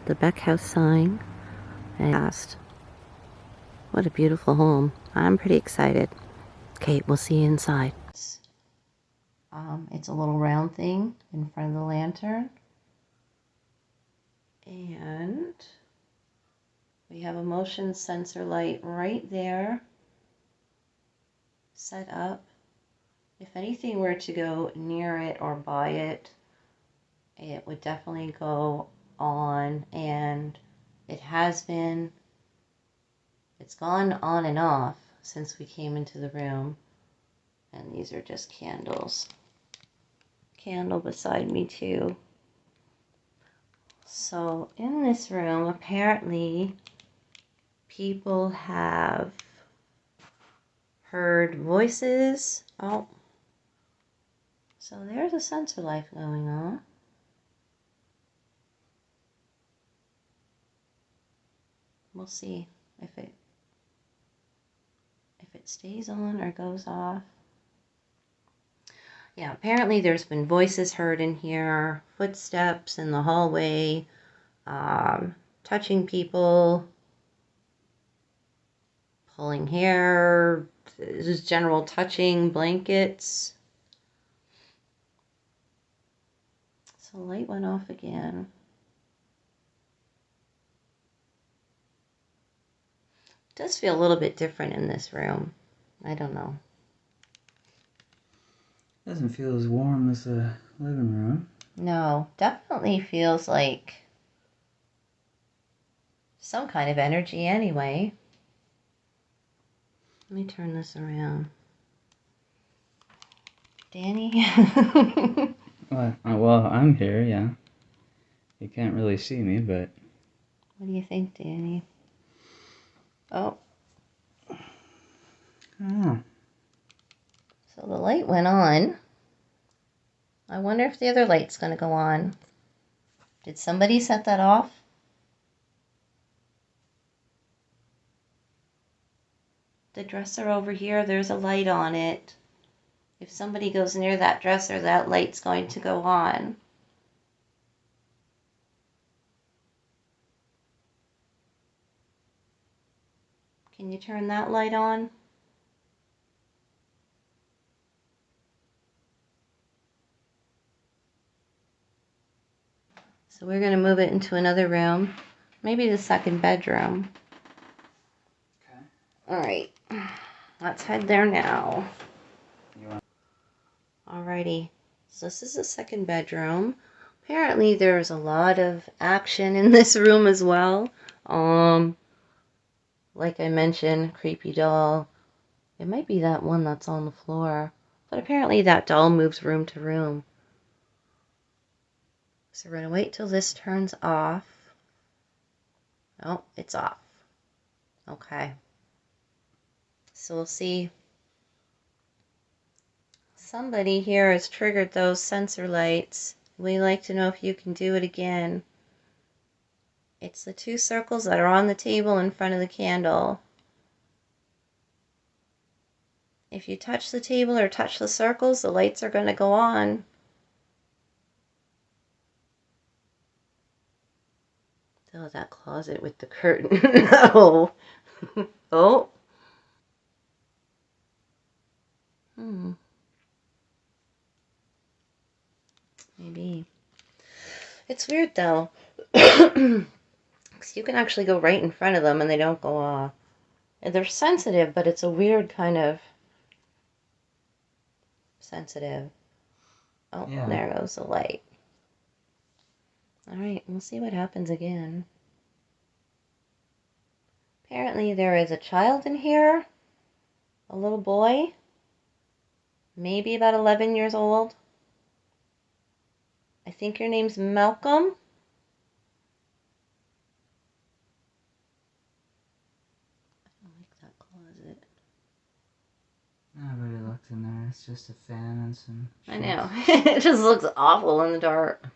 the Beck house sign and asked, what a beautiful home. I'm pretty excited. Okay, we'll see you inside. It's a little round thing in front of the lantern. And we have a motion sensor light right there set up. If anything were to go near it or by it, it would definitely go on, and it has been. It's gone on and off since we came into the room. And these are just candles. Candle beside me too. So in this room, apparently people have heard voices. Oh, so there's a sensor light going on. We'll see if it stays on or goes off. Yeah, apparently there's been voices heard in here, footsteps in the hallway, touching people, pulling hair, just general touching, blankets. So the light went off again. It does feel a little bit different in this room. I don't know. Doesn't feel as warm as the living room. No, definitely feels like some kind of energy anyway. Let me turn this around. Danny? What? Well, I'm here, yeah. You can't really see me, but... What do you think, Danny? Oh. Oh. So the light went on. I wonder if the other light's going to go on. Did somebody set that off? The dresser over here, there's a light on it. If somebody goes near that dresser, that light's going to go on. Can you turn that light on? So we're going to move it into another room. Maybe the second bedroom. Okay. All right. Let's head there now. Alrighty. So this is the second bedroom. Apparently there's a lot of action in this room as well. Like I mentioned, creepy doll. It might be that one that's on the floor. But apparently that doll moves room to room. So we're going to wait till this turns off. Oh, it's off. Okay. So we'll see. Somebody here has triggered those sensor lights. We'd like to know if you can do it again. It's the two circles that are on the table in front of the candle. If you touch the table or touch the circles, the lights are going to go on. Oh, that closet with the curtain. No. Oh. Maybe. It's weird though. You can actually go right in front of them and they don't go off. And they're sensitive, but it's a weird kind of sensitive. Oh, yeah. There goes the light. Alright, we'll see what happens again. Apparently there is a child in here. A little boy. Maybe about 11 years old. I think your name's Malcolm. I don't like that closet. Nobody looked in there. It's just a fan and some sheets. I know. It just looks awful in the dark.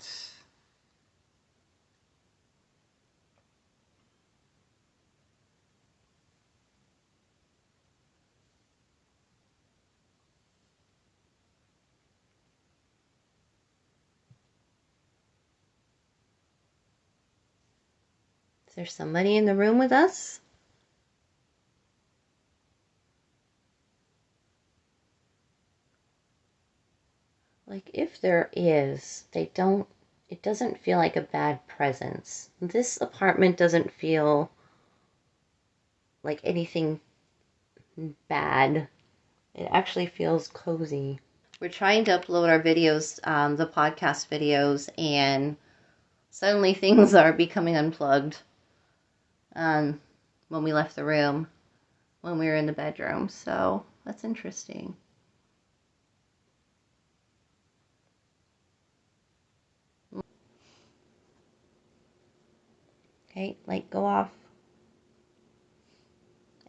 Is there somebody in the room with us? Like, if there is, it doesn't feel like a bad presence. This apartment doesn't feel like anything bad. It actually feels cozy. We're trying to upload our videos, the podcast videos, and suddenly things are becoming unplugged. When we left the room, when we were in the bedroom, so that's interesting. Okay, light go off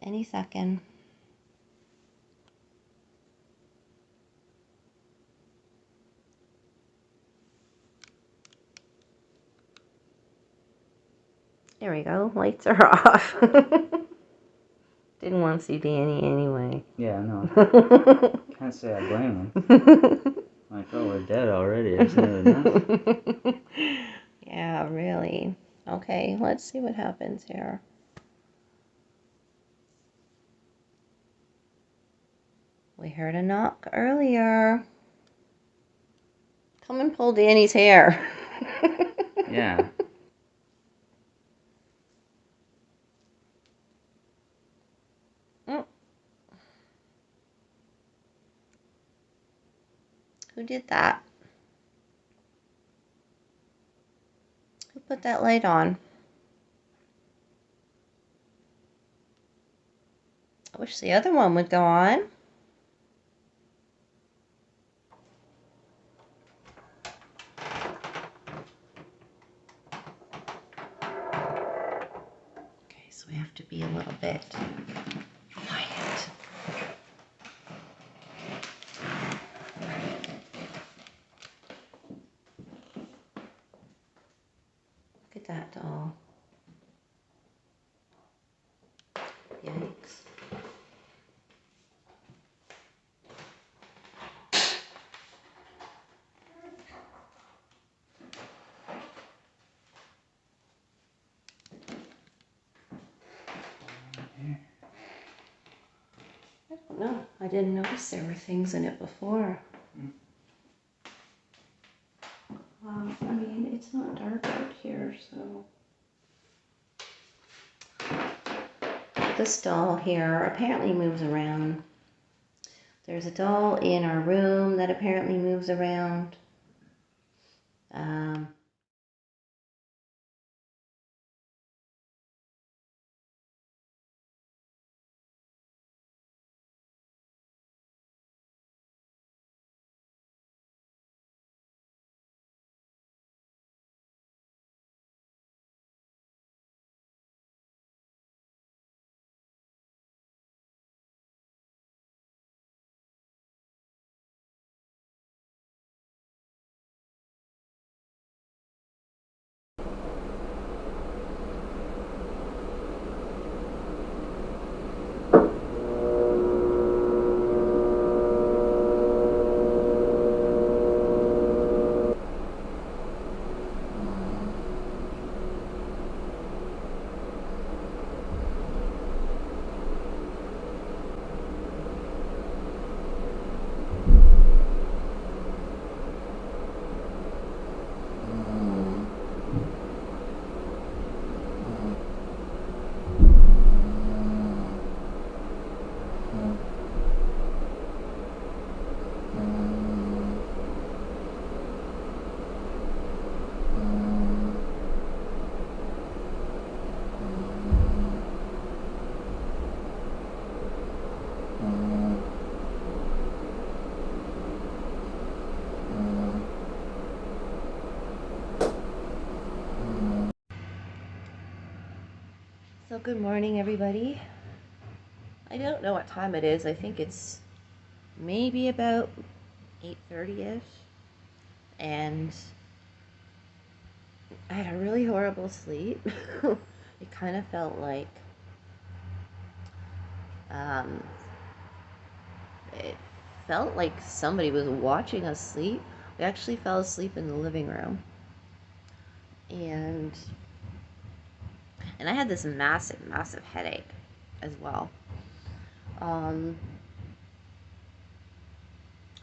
any second. There we go, lights are off. Didn't want to see Danny anyway. Yeah, no. Can't say I blame him. I thought we're dead already. Isn't it enough? Yeah, really. Okay, let's see what happens here. We heard a knock earlier. Come and pull Danny's hair. Yeah. Oh. Who did that? Who put that light on? I wish the other one would go on. Okay, so we have to be a little bit quiet. Look at that doll. Yikes. I don't know. I didn't notice there were things in it before. I mean, it's not dark out here, so. This doll here apparently moves around. There's a doll in our room that apparently moves around. So good morning, everybody. I don't know what time it is. I think it's maybe about 8:30ish. And I had a really horrible sleep. It kind of felt like um, it felt like somebody was watching us sleep. We actually fell asleep in the living room. And And I had this massive headache as well. I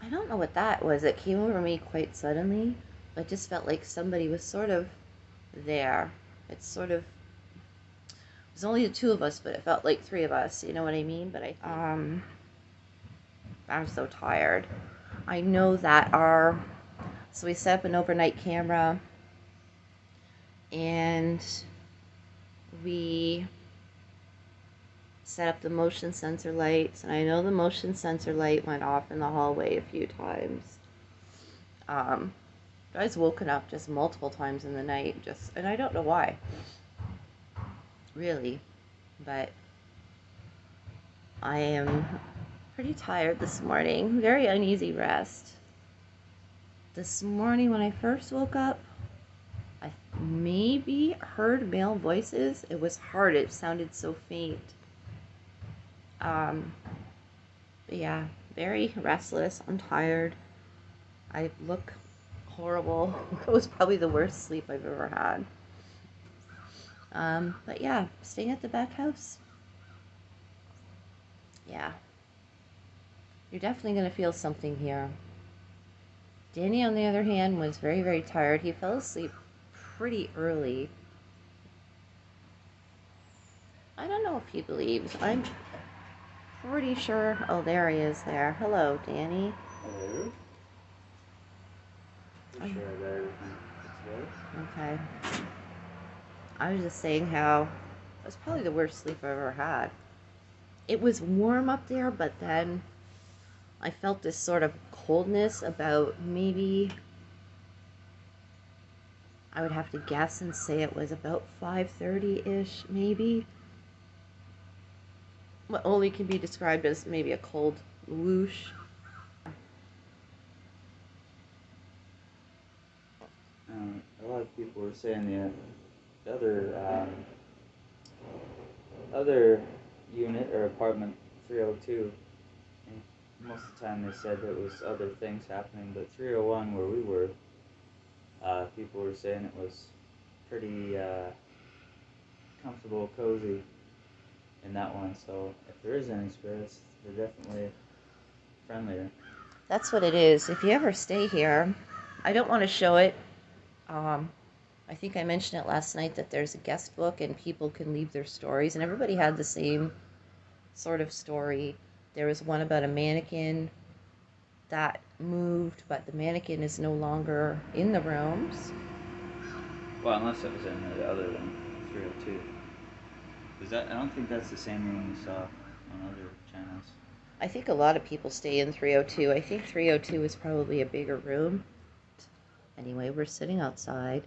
don't know what that was. It came over me quite suddenly. I just felt like somebody was sort of there. It's sort of, it was only the two of us, but it felt like three of us. You know what I mean? But I'm so tired. I know that so we set up an overnight camera, and we set up the motion sensor lights, and I know the motion sensor light went off in the hallway a few times. I was woken up just multiple times in the night, and I don't know why, really, but I am pretty tired this morning. Very uneasy rest. This morning when I first woke up, I maybe heard male voices. It was hard. It sounded so faint. But yeah, very restless. I'm tired. I look horrible. It was probably the worst sleep I've ever had. But yeah, staying at the Beck house. Yeah. You're definitely going to feel something here. Danny, on the other hand, was very tired. He fell asleep pretty early. I don't know if he believes. I'm pretty sure. Oh, there he is there. Hello, Danny. Hello. I'm sure I got everything together. Okay. I was just saying how it was probably the worst sleep I've ever had. It was warm up there, but then I felt this sort of coldness about maybe, I would have to guess and say it was about 5:30-ish, maybe. What only can be described as maybe a cold whoosh. A lot of people were saying the other unit or apartment 302. And most of the time they said there was other things happening, but 301 where we were, people were saying it was pretty comfortable, cozy in that one. So if there is any spirits, they're definitely friendlier. That's what it is. If you ever stay here, I don't want to show it. I think I mentioned it last night that there's a guest book and people can leave their stories, and everybody had the same sort of story. There was one about a mannequin that moved, but the mannequin is no longer in the rooms. Well, unless it was in the other one, 302. I don't think that's the same room we saw on other channels. I think a lot of people stay in 302. I think 302 is probably a bigger room. Anyway, we're sitting outside.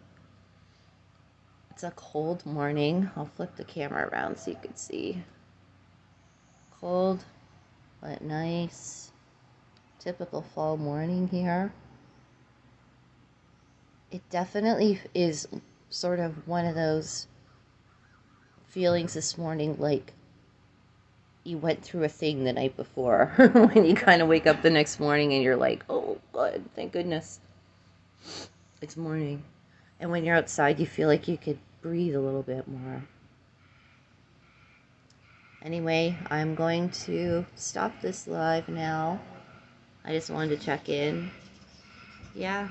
It's a cold morning. I'll flip the camera around so you can see. Cold, but nice. Typical fall morning here. It definitely is sort of one of those feelings this morning like you went through a thing the night before. When you kind of wake up the next morning and you're like, oh, good, thank goodness it's morning. And when you're outside, you feel like you could breathe a little bit more. Anyway, I'm going to stop this live now. I just wanted to check in. Yeah,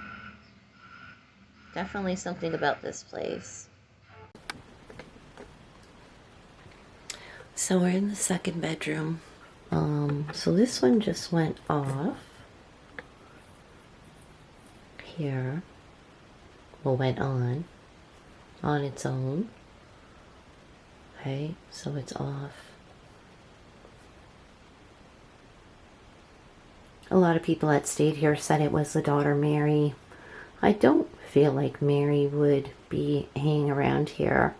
definitely something about this place. So we're in the second bedroom. So this one just went off here. Well, went on its own. Okay, so it's off. A lot of people that stayed here said it was the daughter Mary. I don't feel like Mary would be hanging around here.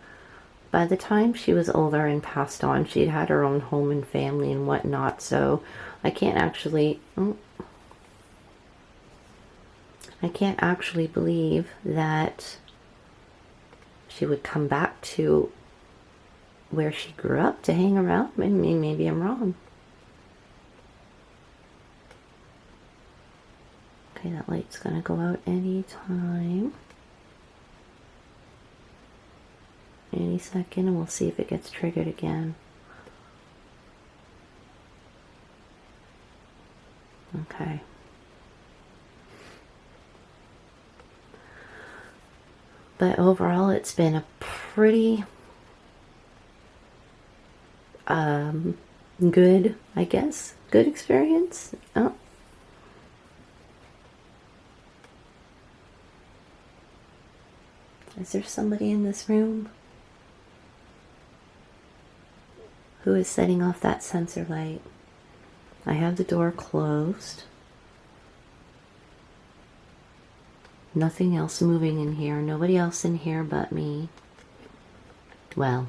By the time she was older and passed on, she'd had her own home and family and whatnot, so I can't actually believe that she would come back to where she grew up to hang around. I mean, maybe I'm wrong. Okay, that light's gonna go out anytime. any second, and we'll see if it gets triggered again. Okay. But overall, it's been a pretty good, I guess, good experience. Oh. Is there somebody in this room who is setting off that sensor light? I have the door closed. Nothing else moving in here. Nobody else in here but me. Well,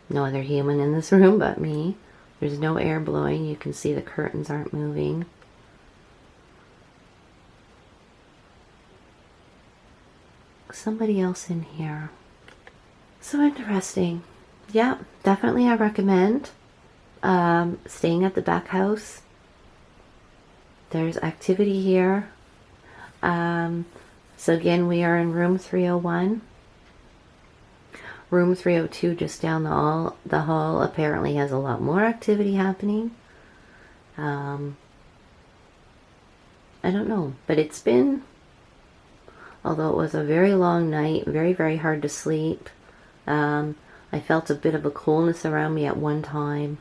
no other human in this room but me. There's no air blowing. You can see the curtains aren't moving. Somebody else in here. So interesting. Yeah, definitely I recommend staying at the Beck house. There's activity here. So again, we are in room 301. Room 302 just down the hall apparently has a lot more activity happening. I don't know, but it's been, although it was a very long night, very, very hard to sleep. I felt a bit of a coolness around me at one time.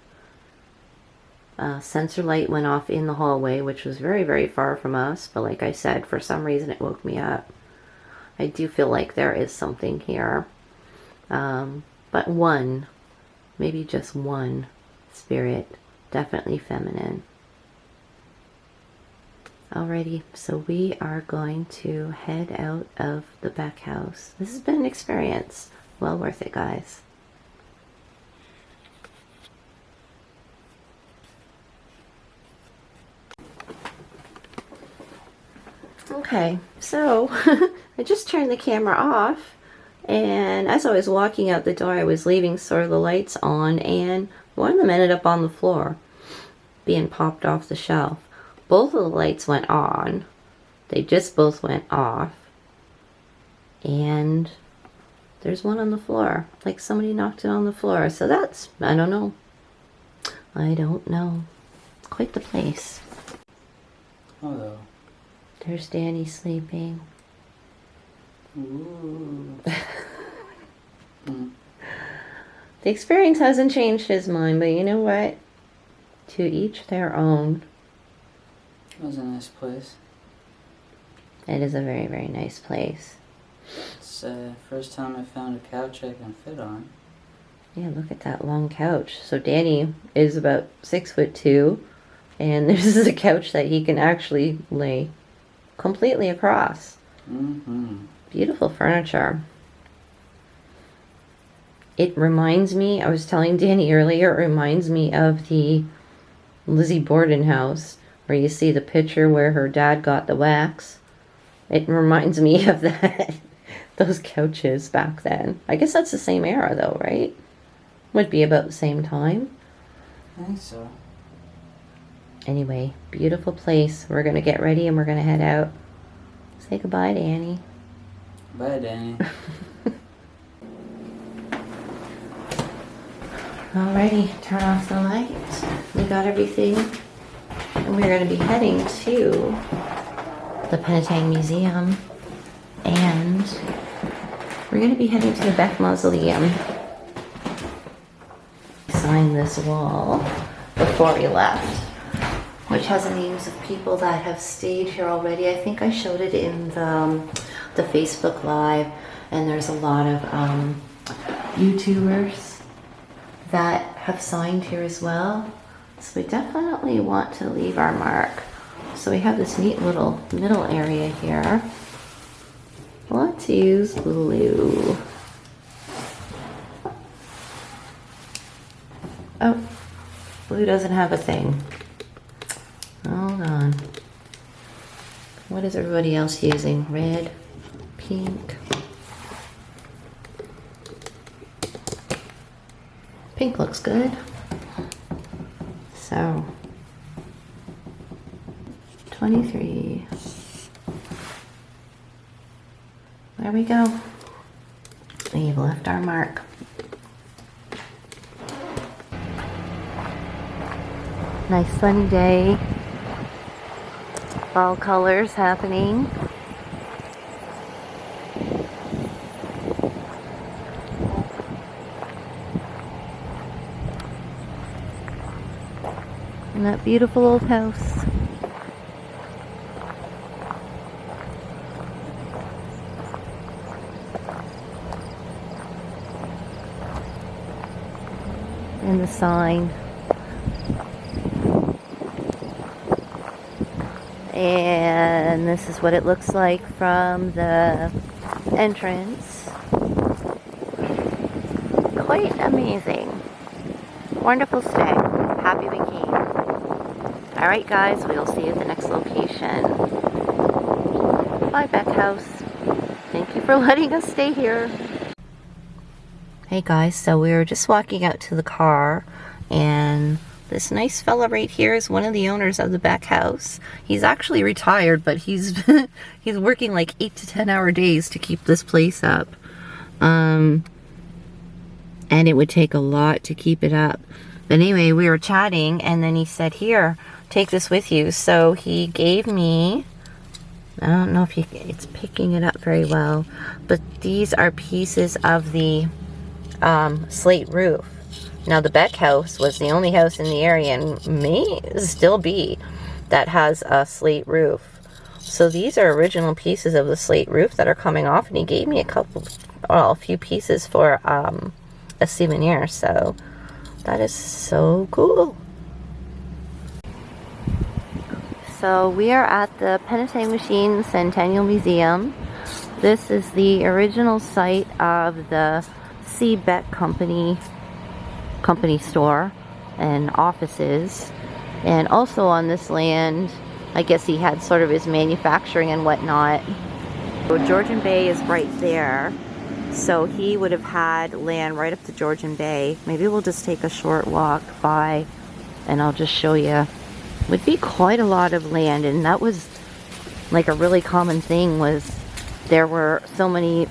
Sensor light went off in the hallway, which was very, very far from us. But like I said, for some reason it woke me up. I do feel like there is something here. But one, maybe just one spirit, definitely feminine. Alrighty, so we are going to head out of the Beck house. This has been an experience. Well worth it, guys. Okay, so I just turned the camera off, and as I was walking out the door, I was leaving sort of the lights on, and one of them ended up on the floor, being popped off the shelf. Both of the lights went on. They just both went off. And there's one on the floor, like somebody knocked it on the floor. So that's, I don't know. I don't know. Quite the place. Hello. There's Danny sleeping. Ooh. The experience hasn't changed his mind, but you know what? To each their own. It was a nice place. It is a very, very nice place. It's the first time I found a couch I can fit on. Yeah, look at that long couch. So Danny is about 6'2", and this is a couch that he can actually lay completely across. Beautiful furniture. It reminds me, I was telling Danny earlier, it reminds me of the Lizzie Borden house, where you see the picture where her dad got the wax. It reminds me of that, those couches back then. I guess that's the same era though, right? Would be about the same time. I think so. Anyway, beautiful place. We're gonna get ready and we're gonna head out. Say goodbye, Danny. Bye, Danny. Alrighty, turn off the lights. We got everything. And we're going to be heading to the Penetang Museum. And we're going to be heading to the Beck Mausoleum. Sign this wall before we left, which has the names of people that have stayed here already. I think I showed it in the Facebook Live. And there's a lot of YouTubers that have signed here as well. So we definitely want to leave our mark. So we have this neat little middle area here. Let's use blue. Oh, blue doesn't have a thing. Hold on. What is everybody else using? Red, pink. Pink looks good. So, 23. There we go. We've left our mark. Nice sunny day. Fall colors happening. And that beautiful old house. And the sign. And this is what it looks like from the entrance. Quite amazing. Wonderful stay. Happy we came. Alright guys, we will see you at the next location. Bye Beckhouse. Thank you for letting us stay here. Hey guys, so we were just walking out to the car, and this nice fella right here is one of the owners of the Beckhouse. He's actually retired, but he's he's working like 8 to 10 hour days to keep this place up. And it would take a lot to keep it up. But anyway, we were chatting, and then he said, here, take this with you. So he gave me, I don't know if it's picking it up very well, but these are pieces of the slate roof. Now the Beck house was the only house in the area, and may still be, that has a slate roof. So these are original pieces of the slate roof that are coming off, and he gave me a few pieces for a souvenir. So that is so cool. So we are at the Penetanguishene Centennial Museum. This is the original site of the Beck company store and offices, and also on this land I guess he had sort of his manufacturing and whatnot. So Georgian Bay is right there, so he would have had land right up to Georgian Bay. Maybe we'll just take a short walk by and I'll just show you. Would be quite a lot of land, and that was like a really common thing, was there were so many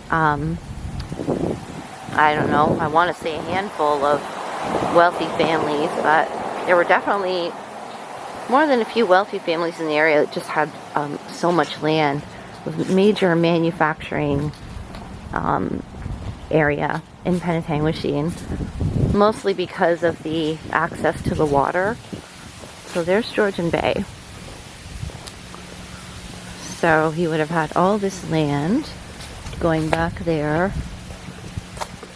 I don't know, I want to say a handful of wealthy families, but there were definitely more than a few wealthy families in the area that just had so much land, with major manufacturing area in Penetanguishene, mostly because of the access to the water. So there's Georgian Bay. So he would have had all this land going back there,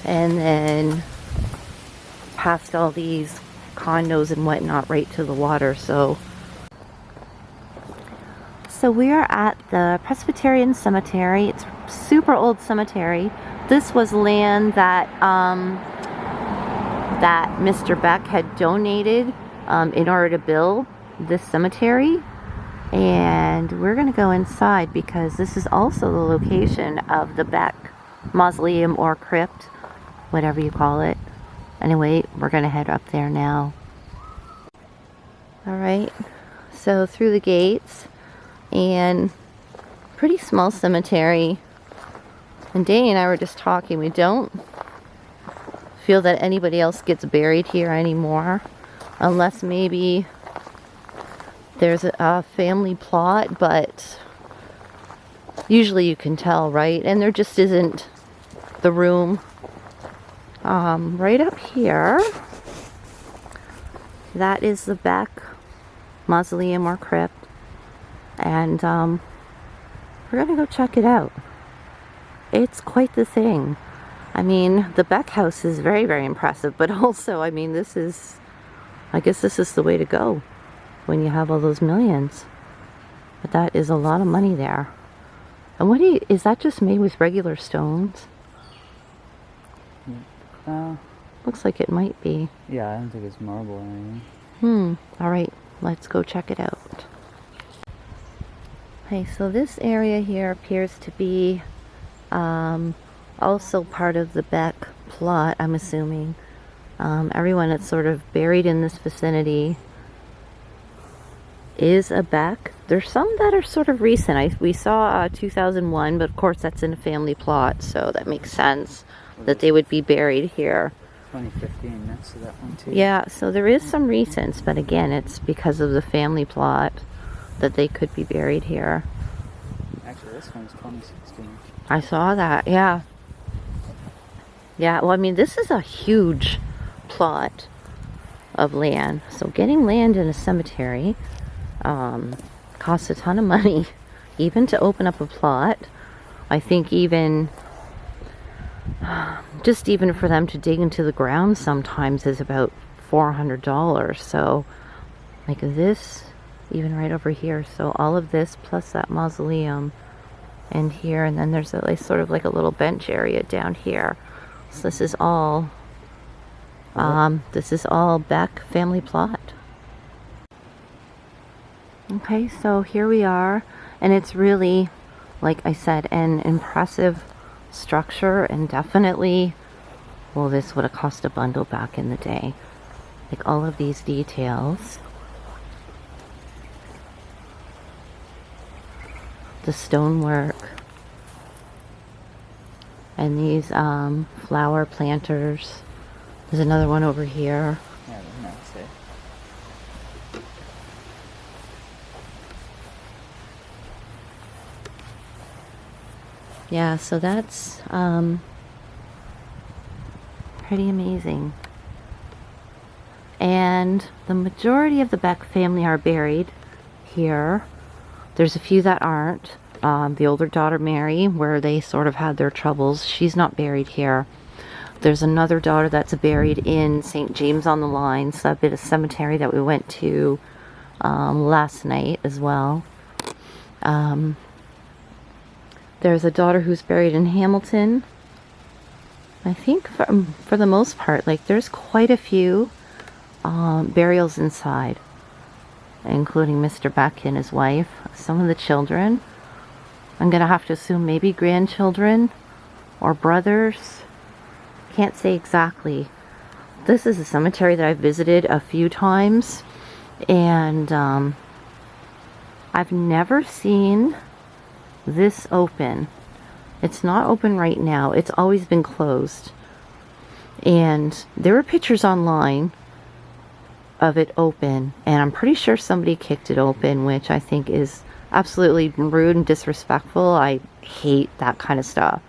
and then past all these condos and whatnot right to the water. So we are at the Presbyterian Cemetery. It's a super old cemetery. This was land that that Mr. Beck had donated in order to build this cemetery. And we're going to go inside because this is also the location of the Beck mausoleum or crypt, whatever you call it. Anyway, we're going to head up there now. Alright, so through the gates, and pretty small cemetery. And Danny and I were just talking, we don't feel that anybody else gets buried here anymore, unless maybe there's a family plot, but usually you can tell, right? And there just isn't the room. Right up here, that is the Beck mausoleum or crypt, and we're gonna go check it out. It's quite the thing. I mean, the Beck house is very, very impressive, but also, I mean, I guess this is the way to go when you have all those millions. But that is a lot of money there. And is that just made with regular stones? Looks like it might be. Yeah, I don't think it's marble or anything. Alright, let's go check it out. Okay, so this area here appears to be also part of the Beck plot, I'm assuming. Everyone that's sort of buried in this vicinity is a Beck. There's some that are sort of recent. We saw 2001, but of course that's in a family plot, so that makes sense. that they would be buried here. 2015 next to that one too. Yeah, so there is some recents, but again, it's because of the family plot that they could be buried here. Actually, this one's 2016. I saw that, yeah. Yeah, well, I mean, this is a huge plot of land. So getting land in a cemetery costs a ton of money, even to open up a plot. I think even just even for them to dig into the ground sometimes is about $400. So like this, even right over here. So all of this plus that mausoleum and here, and then there's a sort of like a little bench area down here. So this is all Beck family plot. Okay, so here we are, and it's really, like I said, an impressive structure, and definitely, well, this would have cost a bundle back in the day. Like all of these details, the stonework, and these flower planters. There's another one over here. Yeah, that's nice. Yeah, so that's pretty amazing. And the majority of the Beck family are buried here. There's a few that aren't. The older daughter, Mary, where they sort of had their troubles, she's not buried here. There's another daughter that's buried in St. James on the Line, so that'd be the cemetery that we went to last night as well. There's a daughter who's buried in Hamilton. I think for the most part, like there's quite a few burials inside, including Mr. Beck and his wife, some of the children. I'm gonna have to assume maybe grandchildren or brothers. Can't say exactly. This is a cemetery that I've visited a few times, and I've never seen this open. It's not open right now. It's always been closed. And there were pictures online of it open, and I'm pretty sure somebody kicked it open, which I think is absolutely rude and disrespectful. I hate that kind of stuff.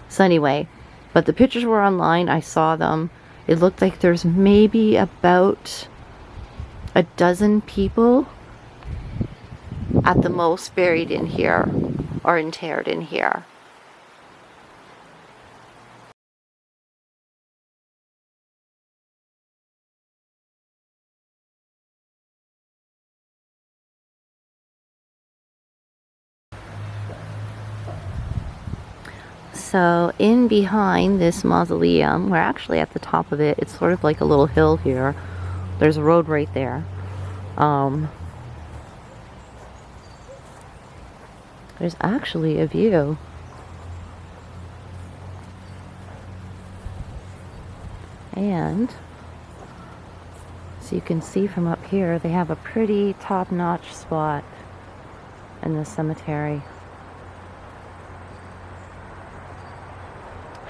So anyway, but the pictures were online. I saw them. It looked like there's maybe about a dozen people at the most buried in here, or interred in here. So in behind this mausoleum, we're actually at the top of it. It's sort of like a little hill here. There's a road right there. There's actually a view. And so you can see from up here, they have a pretty top-notch spot in the cemetery.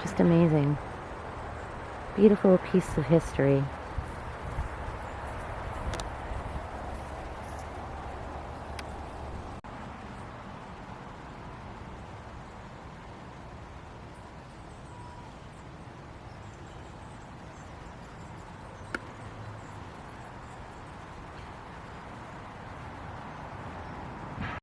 Just amazing. Beautiful piece of history.